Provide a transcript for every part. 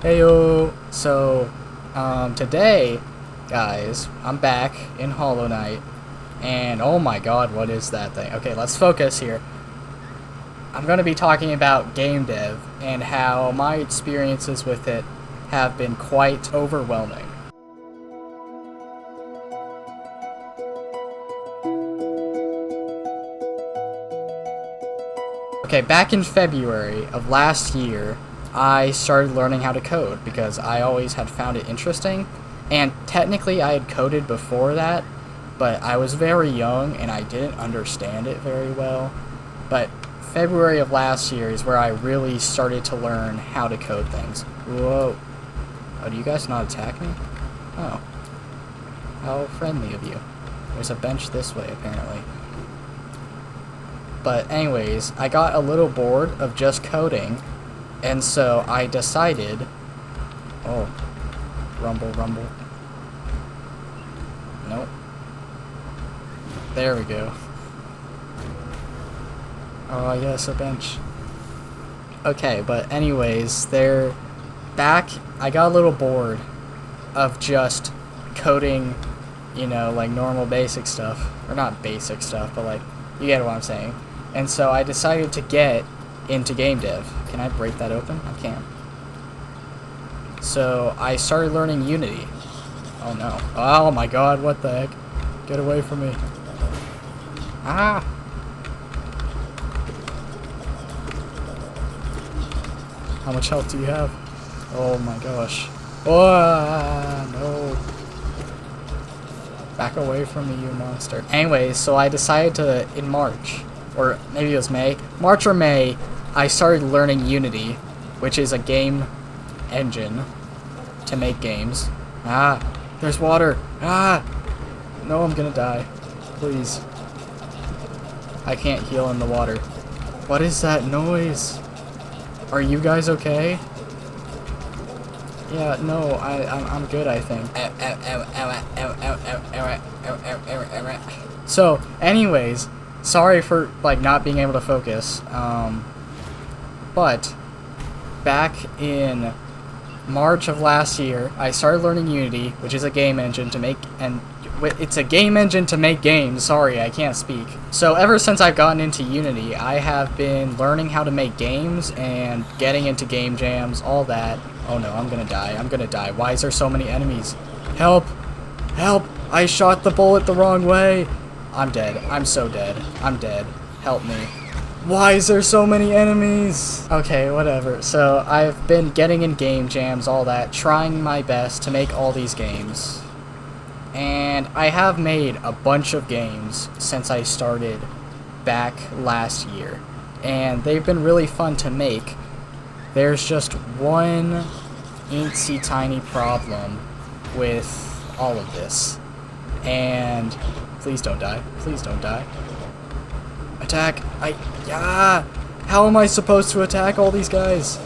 Heyo! So, today, guys, I'm back in Hollow Knight, and oh my god, what is that thing? Okay, let's focus here. I'm going to be talking about game dev, and how my experiences with it have been quite overwhelming. Okay, back in February of last year, I started learning how to code because I always had found it interesting, and technically I had coded before that, but I was very young and I didn't understand it very well. But February of last year is where I really started to learn how to code things. Whoa. Oh, do you guys not attack me? Oh. How friendly of you. There's a bench this way, apparently. But anyways, I got a little bored of just coding, and so I decided... Oh. Rumble, rumble. Nope. There we go. Oh, yes, a bench. Okay, but anyways, I got a little bored of just coding, you know, like normal basic stuff. Or not basic stuff, but like, you get what I'm saying. And so I decided to get into game dev. Can I break that open? I can't. So I started learning Unity. Oh no. Oh my god, what the heck? Get away from me. Ah! How much health do you have? Oh my gosh. Oh, no. Back away from me, you monster. Anyways, so I decided to, in March, or maybe it was May, March or May, I started learning Unity, which is a game engine to make games. Ah, there's water. Ah, no, I'm gonna die. Please. I can't heal in the water. What is that noise? Are you guys okay? Yeah, no, I'm good, I think. So, anyways, sorry for, like, not being able to focus, but back in March of last year, I started learning Unity, which is a game engine to make, it's a game engine to make games, sorry, I can't speak. So ever since I've gotten into Unity, I have been learning how to make games and getting into game jams, all that. Oh no, I'm gonna die. Why is there so many enemies? Help! Help! I shot the bullet the wrong way! I'm dead. I'm so dead. I'm dead. Help me. Why is there so many enemies? Okay, whatever. So, I've been getting in game jams, all that, trying my best to make all these games. And I have made a bunch of games since I started back last year. And they've been really fun to make. There's just one teensy tiny problem with all of this. And please don't die. Please don't die. Attack! How am I supposed to attack all these guys?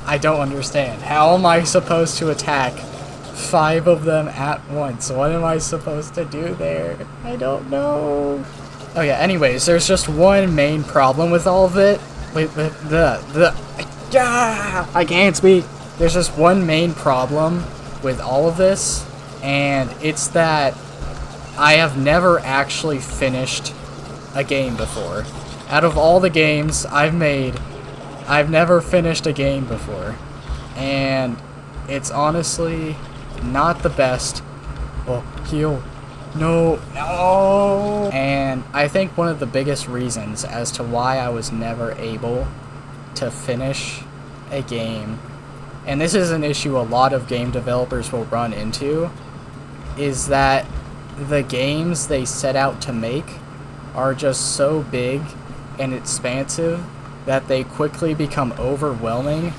I don't understand. How am I supposed to attack 5 of them at once? What am I supposed to do there? I don't know. Oh yeah, anyways, there's just one main problem with all of it. I can't speak. There's just one main problem with all of this, and it's that I have never actually finished a game before. Out of all the games I've made, I've never finished a game before. And it's honestly not the best. Oh, heal. No. No! And I think one of the biggest reasons as to why I was never able to finish a game, and this is an issue a lot of game developers will run into, is that the games they set out to make are just so big and expansive that they quickly become overwhelming,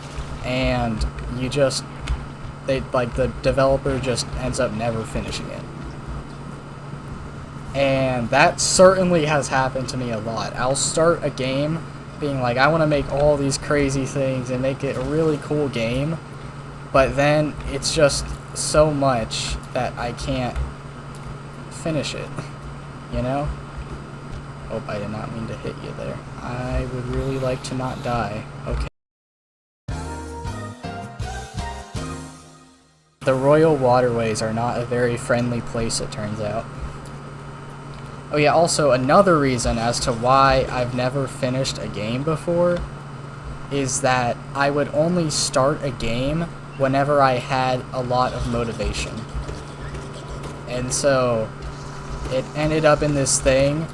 and the developer just ends up never finishing it. And that certainly has happened to me a lot. I'll start a game being like, I want to make all these crazy things and make it a really cool game, but then it's just so much that I can't finish it, you know? Oh, I did not mean to hit you there. I would really like to not die. Okay. the royal waterways are not a very friendly place, it turns out. Oh yeah, also another reason as to why I've never finished a game before is that I would only start a game whenever I had a lot of motivation. And so it ended up in this thing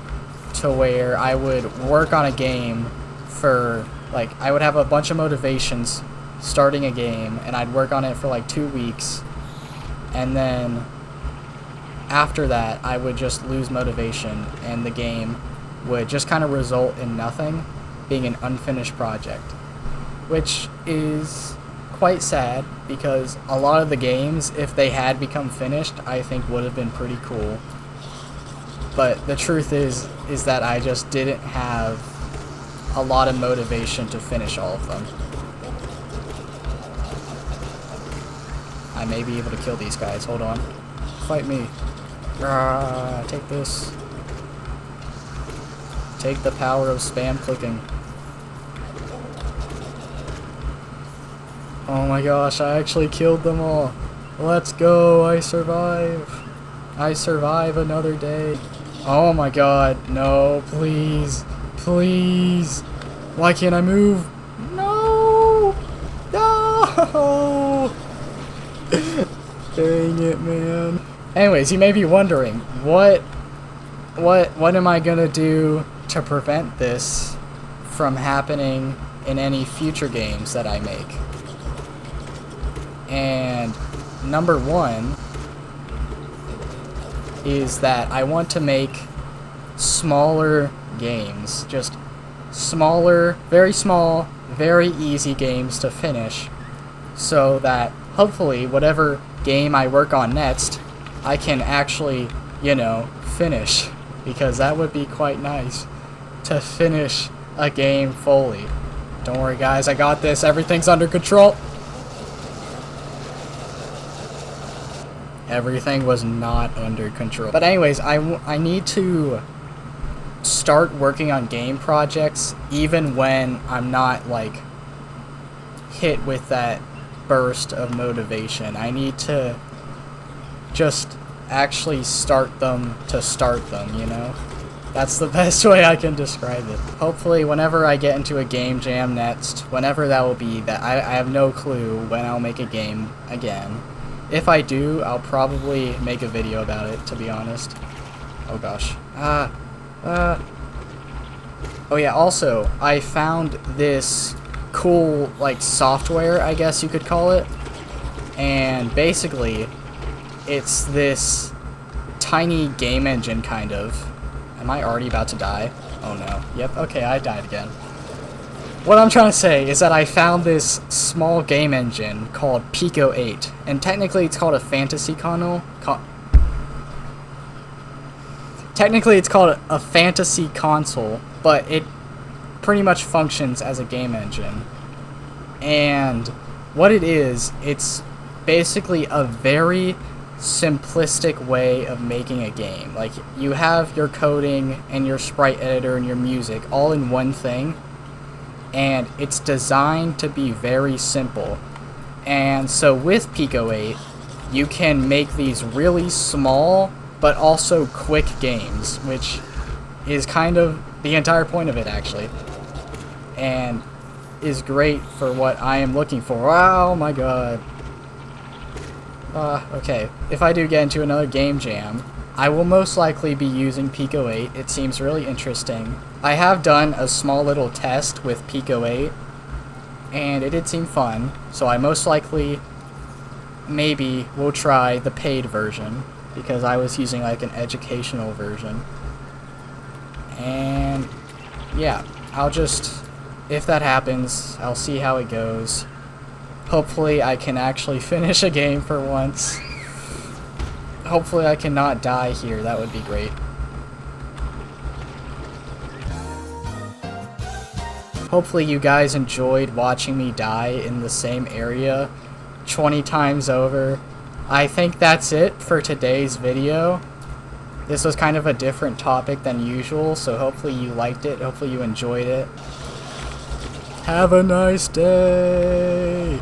to where I would work on a game for, like, I would have a bunch of motivations starting a game, and I'd work on it for like 2 weeks, and then after that I would just lose motivation, and the game would just kind of result in nothing, being an unfinished project, which is quite sad because a lot of the games, if they had become finished, I think would have been pretty cool. But the truth is that I just didn't have a lot of motivation to finish all of them. I may be able to kill these guys. Hold on. Fight me. Take this. Take the power of spam clicking. Oh my gosh, I actually killed them all. Let's go, I survive. I survive another day. Oh my god, no, please. Please. Why can't I move? No! No! Dang it, man. Anyways, you may be wondering, what am I gonna do to prevent this from happening in any future games that I make? And number one is that I want to make smaller games, just smaller, very small, very easy games to finish, so that hopefully whatever game I work on next, I can actually, you know, finish, because that would be quite nice to finish a game fully. Don't worry guys, I got this, everything's under control. Everything was not under control. But anyways, I need to start working on game projects even when I'm not, like, hit with that burst of motivation. I need to just actually start them to start them, you know? That's the best way I can describe it. Hopefully, whenever I get into a game jam next, whenever that will be, that I have no clue when I'll make a game again. If I do, I'll probably make a video about it, to be honest. Oh gosh. Oh yeah, also, I found this cool, like, software, I guess you could call it. And basically, it's this tiny game engine, kind of. Am I already about to die? Oh no. Yep, okay, I died again. What I'm trying to say is that I found this small game engine called Pico 8, and technically it's called a fantasy console. Technically it's called a fantasy console, but it pretty much functions as a game engine. And what it is, it's basically a very simplistic way of making a game. Like, you have your coding and your sprite editor and your music all in one thing, and it's designed to be very simple. And so with Pico 8, you can make these really small but also quick games, which is kind of the entire point of it, actually, and is great for what I am looking for. Oh my god. Okay, if I do get into another game jam, I will most likely be using Pico 8. It seems really interesting. I have done a small little test with Pico 8, and it did seem fun, so I most likely maybe will try the paid version, because I was using, like, an educational version. And yeah, I'll just, if that happens, I'll see how it goes. Hopefully I can actually finish a game for once. Hopefully I cannot die here, that would be great. Hopefully you guys enjoyed watching me die in the same area 20 times over. I think that's it for today's video. This was kind of a different topic than usual, so hopefully you liked it, hopefully you enjoyed it. Have a nice day!